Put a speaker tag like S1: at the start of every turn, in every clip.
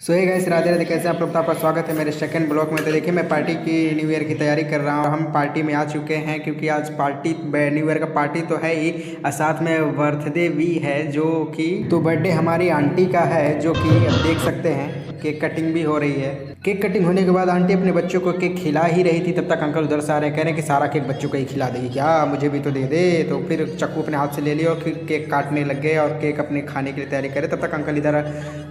S1: सो hey guys, Radhe Radhe. कैसे आप लोग? आपका स्वागत है मेरे सेकंड ब्लॉग में। तो देखिए, मैं पार्टी की न्यू ईयर की तैयारी कर रहा हूँ। हम पार्टी में आ चुके हैं क्योंकि आज पार्टी न्यू ईयर का पार्टी तो है ही, और साथ में बर्थडे भी है, जो कि तो बर्थडे हमारी आंटी का है, जो कि अब देख सकते हैं केक कटिंग भी हो रही है। केक कटिंग होने के बाद आंटी अपने बच्चों को केक खिला ही रही थी, तब तक अंकल उधर से आ रहे, कह रहे हैं कि सारा केक बच्चों को ही खिला देगी क्या, मुझे भी तो दे दे। तो फिर चाकू अपने हाथ से ले लिया और फिर केक काटने लग गए और केक अपने खाने के लिए तैयारी करे। तब तक अंकल इधर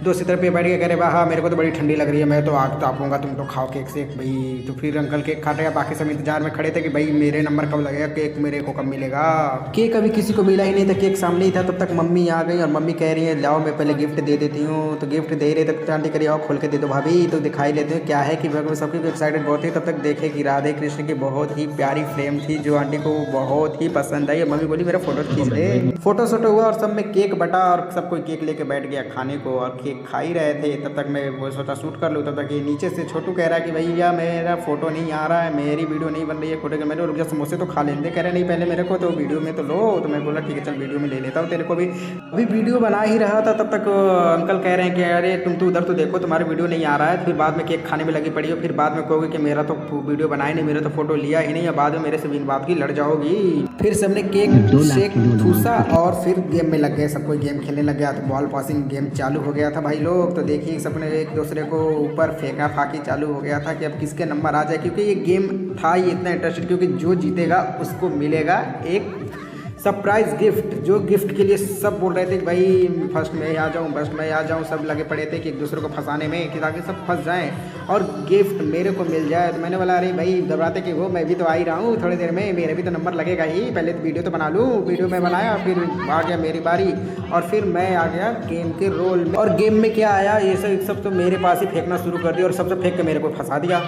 S1: दूसरी तरफ पे बैठ के कह रहे, हाँ मेरे को तो बड़ी ठंडी लग रही है, मैं तो आग तापूंगा, तुम तो खाओ केक से भाई। तो फिर अंकल केक काटेगा, बाकी सब इंतजार में खड़े थे कि भाई मेरे नंबर कब लगेगा, केक मेरे को कब मिलेगा। केक अभी किसी को मिला ही नहीं था, केक सामने ही था। तब तक मम्मी आ गई और मम्मी कह रही है लाओ मैं पहले गिफ्ट दे देती हूँ। तो गिफ्ट दे रहे तक आंटी करिए आओ खोल के दे दो भाभी। तो दिखाई लेते हैं क्या है कि सबकी एक्साइटेड बहुत थी। तब तक देखे कि राधे कृष्ण की बहुत ही प्यारी फ्रेम थी, जो आंटी को बहुत ही पसंद आई। मम्मी बोली मेरा फोटो खींच दे। फोटो शोटो हुआ और सब में केक बटा और सब कोई केक लेके बैठ गया खाने को और केक खा ही रहे थे। तब तक मैं वो सोचा शूट कर लूँ। तब तक ये नीचे से छोटू कह रहा है कि भैया मेरा फोटो नहीं आ रहा है, मेरी वीडियो नहीं बन रही है फोटो के। मैंने रुक जा समोसे तो खा लेंगे, कह रहे नहीं पहले मेरे को तो वीडियो में तो लो। तो मैं बोला ठीक है चल वीडियो में ले लेता हूँ तेरे को भी। अभी वीडियो बना ही रहा था, तब तक अंकल कह रहे हैं कि अरे तुम तो उधर तो देखो तुम्हारा वीडियो नहीं आ रहा है। फिर बाद में केक खाने में लगी पड़ी हो, फिर बाद में कहोगे कि मेरा तो वीडियो बनाया नहीं, मेरा तो फोटो लिया ही नहीं, या बाद में मेरे से बिन बात की लड़ जाओगी। फिर सबने केक शेक ठूसा और फिर गेम में लग गए, सब कोई गेम खेलने लग गया। तो बॉल पासिंग गेम चालू हो गया था भाई लोग। तो देखिए सबने एक दूसरे को ऊपर फेंका फाकी चालू हो गया था कि अब किसके नंबर आ जाए, क्योंकि ये गेम था ही इतना इंटरेस्टेड, क्योंकि जो जीतेगा उसको मिलेगा एक सरप्राइज गिफ्ट। जो गिफ्ट के लिए सब बोल रहे थे कि भाई फर्स्ट में आ जाऊँ, फर्स्ट में आ जाऊँ, सब लगे पड़े थे कि एक दूसरे को फंसाने में कि ताकि सब फंस जाएं और गिफ्ट मेरे को मिल जाए। तो मैंने बोला अरे भाई घबराते कि वो मैं भी तो आ ही रहा हूँ थोड़ी देर में, मेरे भी तो नंबर लगेगा ही, पहले तो वीडियो तो बना लूँ। वीडियो में बनाया, फिर आ गया मेरी बारी और फिर मैं आ गया गेम के रोल में। और गेम में क्या आया, ये सब तो मेरे पास ही फेंकना शुरू कर दिया और सबसे फेंक के मेरे को फंसा दिया।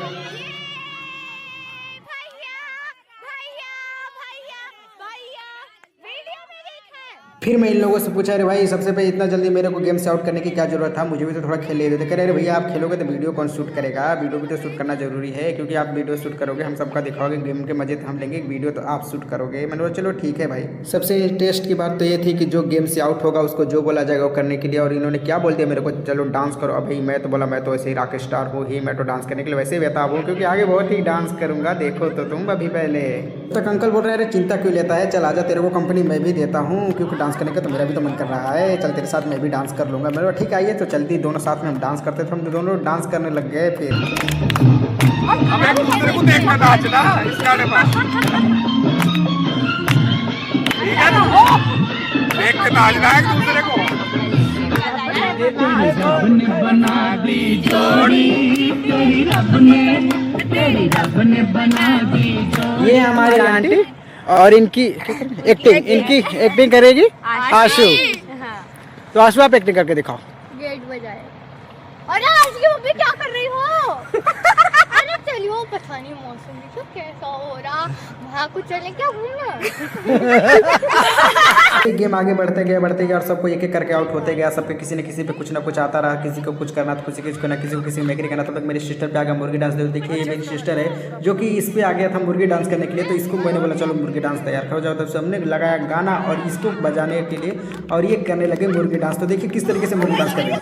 S1: फिर मैं इन लोगों से पूछा अरे भाई सबसे पहले इतना जल्दी मेरे को गेम से आउट करने की क्या जरूरत था, मुझे भी तो थोड़ा खेल ले देते। कह रहे अरे भैया आप खेलोगे तो वीडियो कौन शूट करेगा, वीडियो भी तो शूट करना जरूरी है, क्योंकि आप वीडियो शूट करोगे हम सबका दिखाओगे, गेम के मजे तो हम लेंगे, वीडियो तो आप शूट करोगे। मैंने बोला चलो ठीक है भाई। सबसे टेस्ट की बात तो ये थी कि जो गेम से आउट होगा उसको जो बोला जाएगा वो करने के लिए। और इन्होंने क्या बोल दिया मेरे को, चलो डांस करो। अब भाई मैं तो बोला मैं तो ऐसे ही रॉक स्टार हूँ ही, मैं तो डांस करने के लिए वैसे ही बेताब हूँ, क्योंकि आगे बहुत ही डांस करूँगा, देखो तो तुम अभी पहले। तक अंकल बोल रहे हैं अरे चिंता क्यों लेता है, चल आजा तेरे को कंपनी मैं भी देता हूँ, क्योंकि डांस करने का तो मेरा भी तो मन कर रहा है, चल तेरे साथ मैं भी डांस कर लूँगा। मेरे ठीक आइए। तो चलती दोनों साथ में हम डांस करते थे, हम दोनों डांस करने लग गए। फिर
S2: हमें दूसरे को देखना नाचना इसका ठीक है ना, देख के नाचना है एक दूसरे को।
S3: रब ने बना दी जोड़ी, तेरी रब ने बना दी जोड़ी।
S1: ये हमारी आंटी और इनकी एक्टिंग करेगी आशु। तो आशु आप एक्टिंग करके दिखाओ।
S4: गेट बजाए। अरे आज की मम्मी क्या कर रही हो? अरे चलिए पता नहीं मौसम देखो कैसा हो रहा, वहाँ कुछ चले क्या घूमना।
S1: गेम आगे बढ़ते गए और सबको एक एक करके आउट होते गया। सबके किसी न किसी पे कुछ ना कुछ आता रहा, किसी को कुछ करना तो किसी को किसी मेकरी करना। तब तक मेरी सिस्टर पे आ गया मुर्गी डांस। देखिए ये मेरी सिस्टर है जो कि इस पे आ गया था मुर्गी डांस करने के लिए। तो इसको मैंने बोला चलो मुर्गी डांस तैयार करो जाओ। तब सबने लगाया गाना और इसको बजाने के लिए और ये करने लगे मुर्गी डांस। तो देखिए किस तरीके से मुर्गी डांस कर रही है।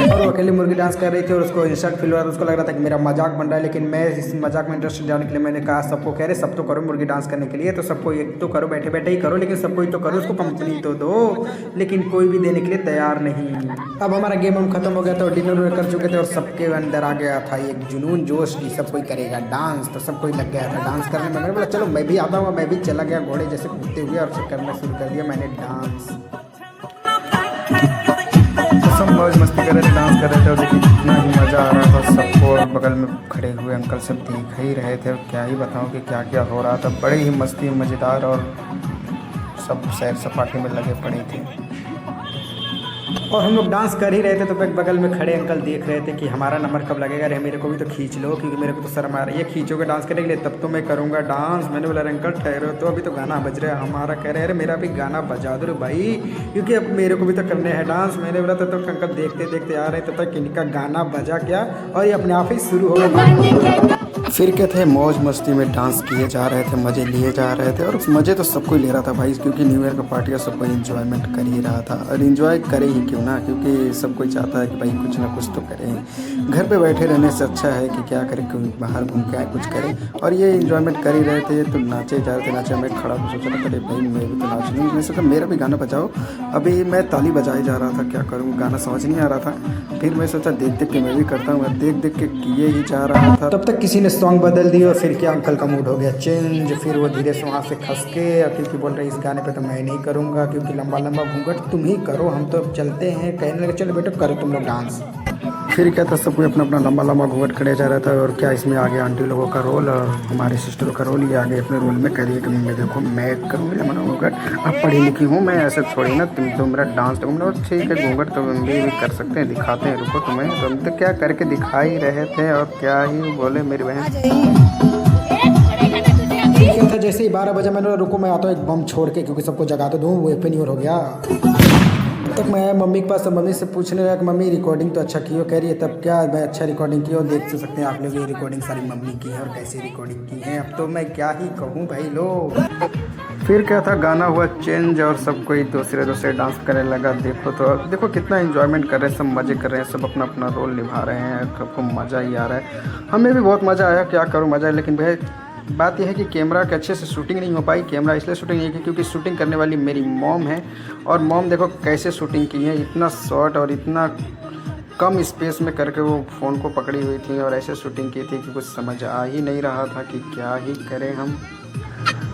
S1: और वो अकेले मुर्गी डांस कर रही थी और उसको इंस्टेंट फील हो रहा था, उसको लग रहा था कि मेरा मजाक बन रहा है। लेकिन मैं इस मजाक में इंटरेस्ट जाने के लिए मैंने कहा सबको, कह रहे सब तो करो मुर्गी डांस करने के लिए, तो सबको एक तो करो, बैठे बैठे ही करो, लेकिन सबको ही तो करो, उसको कंपनी तो दो। लेकिन कोई भी देने के लिए तैयार नहीं। अब हमारा गेम हम खत्म हो गया था और डिनर कर चुके थे और सबके अंदर आ गया था एक जुनून जोश की सब कोई करेगा डांस। तो सब कोई लग गया था डांस करने में। मैंने बोला चलो मैं भी आता हूँ। मैं भी चला गया घोड़े जैसे कूदते हुए और करना शुरू कर दिया मैंने डांस। सब मौज मस्ती कर रहे थे, डांस कर रहे थे और देखिए कितना ही मज़ा आ रहा था सबको। और बगल में खड़े हुए अंकल सब देख ही रहे थे। क्या ही बताऊं कि क्या क्या हो रहा था। बड़े ही मस्ती मज़ेदार और सब सैर सपाटे में लगे पड़े थे। और हम लोग डांस कर ही रहे थे तो बगल में खड़े अंकल देख रहे थे कि हमारा नंबर कब लगेगा। अरे मेरे को भी तो खींच लो, क्योंकि मेरे को तो शर्म आ रही है। खींचोगे डांस करने के लिए तब तो मैं करूँगा डांस। मैंने बोला अंकल ठहरो, तो अभी तो गाना बज रहा है हमारा। कह रहे अरे मेरा भी गाना बजा दो भाई, क्योंकि अब मेरे को भी तो करने हैं डांस। मैंने बोला तो अंकल देखते देखते आ रहे थे तब तक इनका गाना बजा क्या और ये अपने आप ही शुरू हो गया। फिर क्या थे, मौज मस्ती में डांस किए जा रहे थे, मज़े लिए जा रहे थे। और मज़े तो सबको ले रहा था भाई, क्योंकि न्यू ईयर का पार्टी है, सबको इन्जॉयमेंट कर ही रहा था। और इन्जॉय करे ही क्यों ना, क्योंकि सब कोई चाहता है कि भाई कुछ ना कुछ तो करें। घर पे बैठे रहने से अच्छा है कि क्या करें, कोई बाहर घूम के आए कुछ करें। और ये इन्जॉयमेंट कर ही रहे थे तो नाचे जा रहे थे। नाचे मैं खड़ा तो सोच रहा था अरे भाई मैं भी तो नाच लूँ। मैं सोचा मेरा भी गाना बजाओ। अभी मैं ताली बजाए जा रहा था, क्या करूँ गाना समझ नहीं आ रहा था। फिर मैं सोचा देख देख के मैं भी करता हूँ, देख देख के किए ही जा रहा था। तब तक किसी ने सॉन्ग बदल दिया और फिर क्या अंकल का मूड हो गया चेंज। फिर वो धीरे से वहाँ से खस के, क्योंकि बोल रहे इस गाने पे तो मैं नहीं करूँगा, क्योंकि लंबा लंबा घूंघट तुम ही करो, हम तो चलते हैं। कहने लगे चलो बेटा करो तुम लोग डांस। फिर क्या था, सब कोई अपना अपना लंबा लंबा घूंघट खड़े जा रहा था। और क्या इसमें आगे आंटी लोगों का रोल और हमारे सिस्टरों का रोल, ये आगे अपने रोल में कह रही है कि मैं देखो मैं करूँगी लंबा घूंघट, अब पढ़ी लिखी हूँ मैं, ऐसे थोड़ी ना तुम तो मेरा डांस तो ठीक है घूंघट तो हम भी कर सकते हैं, दिखाते हैं, रुको तुम्हें। तो हम तो क्या करके दिखा ही रहे थे और क्या ही बोले मेरी बहन। क्या था, जैसे ही 12 बजे मैंने बोला रुको मैं आता हूँ एक बम छोड़ के, क्योंकि सबको जगा तो दूँ, वो ओपन हो गया। तब मैं मम्मी के पास, तो मम्मी से पूछने लगा कि मम्मी रिकॉर्डिंग तो अच्छा की हो। कह रही है तब क्या मैं अच्छा रिकॉर्डिंग की हो, देख तो सकते हैं आप लोग ये रिकॉर्डिंग सारी मम्मी की है और कैसी रिकॉर्डिंग की है। अब तो मैं क्या ही कहूँ भाई लोग। फिर क्या था, गाना हुआ चेंज और सब कोई दूसरे डांस करने लगा। देखो कितना एंजॉयमेंट कर रहे हैं, सब मज़े कर रहे हैं, सब अपना अपना रोल निभा रहे हैं, सबको मज़ा ही आ रहा है। हमें भी बहुत मज़ा आया, क्या करूँ मज़ा। लेकिन भाई बात यह है कि कैमरा के अच्छे से शूटिंग नहीं हो पाई। कैमरा इसलिए शूटिंग नहीं की क्योंकि शूटिंग करने वाली मेरी मॉम है, और मॉम देखो कैसे शूटिंग की है, इतना शॉर्ट और इतना कम स्पेस में करके वो फ़ोन को पकड़ी हुई थी और ऐसे शूटिंग की थी कि कुछ समझ आ ही नहीं रहा था कि क्या ही करें हम।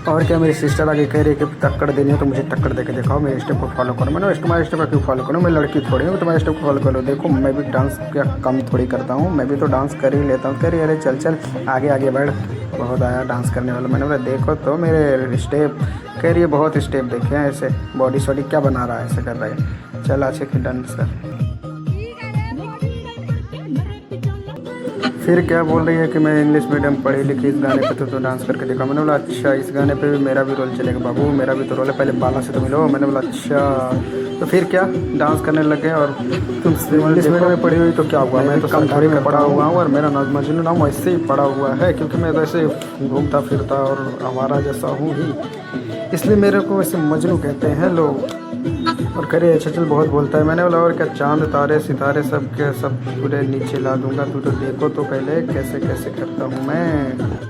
S1: और क्या, मेरी सिस्टर आगे कह रही है कि टक्कर देनी है तो मुझे टक्कर दे के दिखाओ, मेरे स्टेप को फॉलो करो। मैंने तुम्हारे स्टेप को क्यों फॉलो करूँ, मैं लड़की थोड़ी हूँ तुम्हारे स्टेप को फॉलो करो। देखो मैं भी डांस क्या कम थोड़ी करता हूँ, मैं भी तो डांस कर ही लेता हूँ। कह रही अरे चल चल आगे आगे बढ़, बहुत आया डांस करने वाला। मैंने बोला देखो तो मेरे स्टेप। कह रही है बहुत स्टेप देखे हैं ऐसे, बॉडी शॉडी क्या बना रहा है, ऐसे कर रहा है। चल अच्छे की डांस कर। फिर क्या बोल रही है कि मैं इंग्लिश मीडियम पढ़ी लिखी, इस गाने पे तो डांस करके देखा। मैंने बोला अच्छा इस गाने पे भी मेरा भी रोल चलेगा बाबू, मेरा भी तो रोल है, पहले बाला से तो मिलो। मैंने बोला अच्छा। तो फिर क्या डांस करने लगे। और तुम इंग्लिश मीडियम में पढ़ी हुई तो क्या हुआ, मैं तो कम थोड़ी में पढ़ा हुआ हूँ और मेरा मजनू नाम वैसे ही पढ़ा हुआ है, क्योंकि मैं तो ऐसे घूमता फिरता और हमारा जैसा हूँ ही, इसलिए मेरे को वैसे मजनू कहते हैं लोग। और करे अच्छा चल बहुत बोलता है। मैंने बोला और क्या, चांद तारे सितारे सब के सब पूरे नीचे ला दूंगा, तू तो देखो तो पहले कैसे कैसे करता हूँ मैं।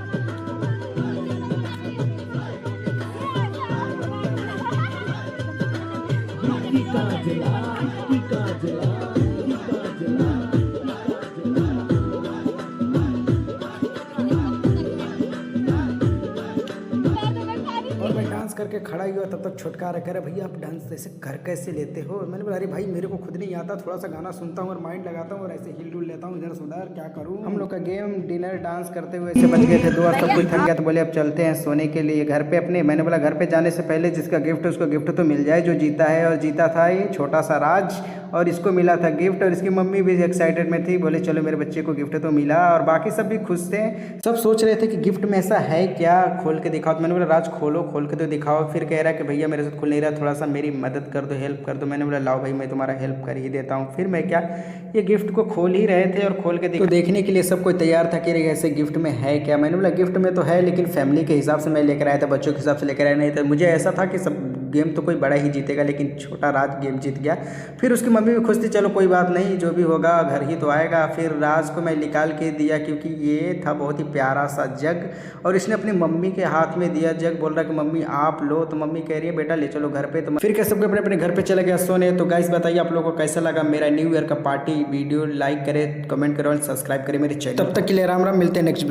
S1: और मैं डांस करके खड़ा ही हुआ, तब तक छुटकारा कह रहा भैया आप डांस ऐसे कर कैसे लेते हो। मैंने बोला अरे भाई मेरे को खुद नहीं आता, थोड़ा सा गाना सुनता हूँ और माइंड लगाता हूँ और ऐसे हिल डुल लेता हूँ इधर से उधर, क्या करूँ। हम लोग का गेम डिनर डांस करते हुए ऐसे बच गए थे 2 और सब कुछ थक गया तो बोले अब चलते हैं सोने के लिए घर पे अपने। मैंने बोला घर पे जाने से पहले जिसका गिफ्ट उसको गिफ्ट तो मिल जाए, जो जीता है। और जीता था ये छोटा सा राज, और इसको मिला था गिफ्ट। और इसकी मम्मी भी एक्साइटेड में थी, बोले चलो मेरे बच्चे को गिफ्ट तो मिला। और बाकी सब भी खुश थे, सब सोच रहे थे कि गिफ्ट में ऐसा है क्या, खोल के दिखाओ। तो मैंने बोला राज खोलो, खोल के तो दिखाओ। फिर कह रहा है कि भैया मेरे साथ खुल नहीं रहा, थोड़ा सा मेरी मदद कर दो, हेल्प कर दो। मैंने बोला लाओ भाई मैं तुम्हारा हेल्प कर ही देता हूँ। फिर मैं क्या ये गिफ्ट को खोल ही रहे थे और खोल के तो देखने के लिए सब कोई तैयार था कि ऐसे गिफ्ट में है क्या। मैंने बोला गिफ्ट में तो है लेकिन फैमिली के हिसाब से मैं लेकर आया था, बच्चों के हिसाब से लेकर आया नहीं था। मुझे ऐसा था कि सब गेम तो कोई बड़ा ही जीतेगा, लेकिन छोटा राज गेम जीत गया। फिर उसकी मम्मी भी खुश थी, चलो कोई बात नहीं जो भी होगा घर ही तो आएगा। फिर राज को मैं निकाल के दिया क्योंकि ये था बहुत ही प्यारा सा जग, और इसने अपनी मम्मी के हाथ में दिया जग, बोल रहा कि मम्मी आप लो। तो मम्मी कह रही है बेटा ले चलो घर पे। तो फिर क्या सबके अपने अपने घर पे चले गया सोने। तो गाइस बताइए आप लोगों को कैसा लगा मेरा न्यू ईयर का पार्टी वीडियो। लाइक करें, कमेंट करें और सब्सक्राइब करें मेरे चैनल। तब तक के लिए राम राम, मिलते हैं नेक्स्ट वीडियो।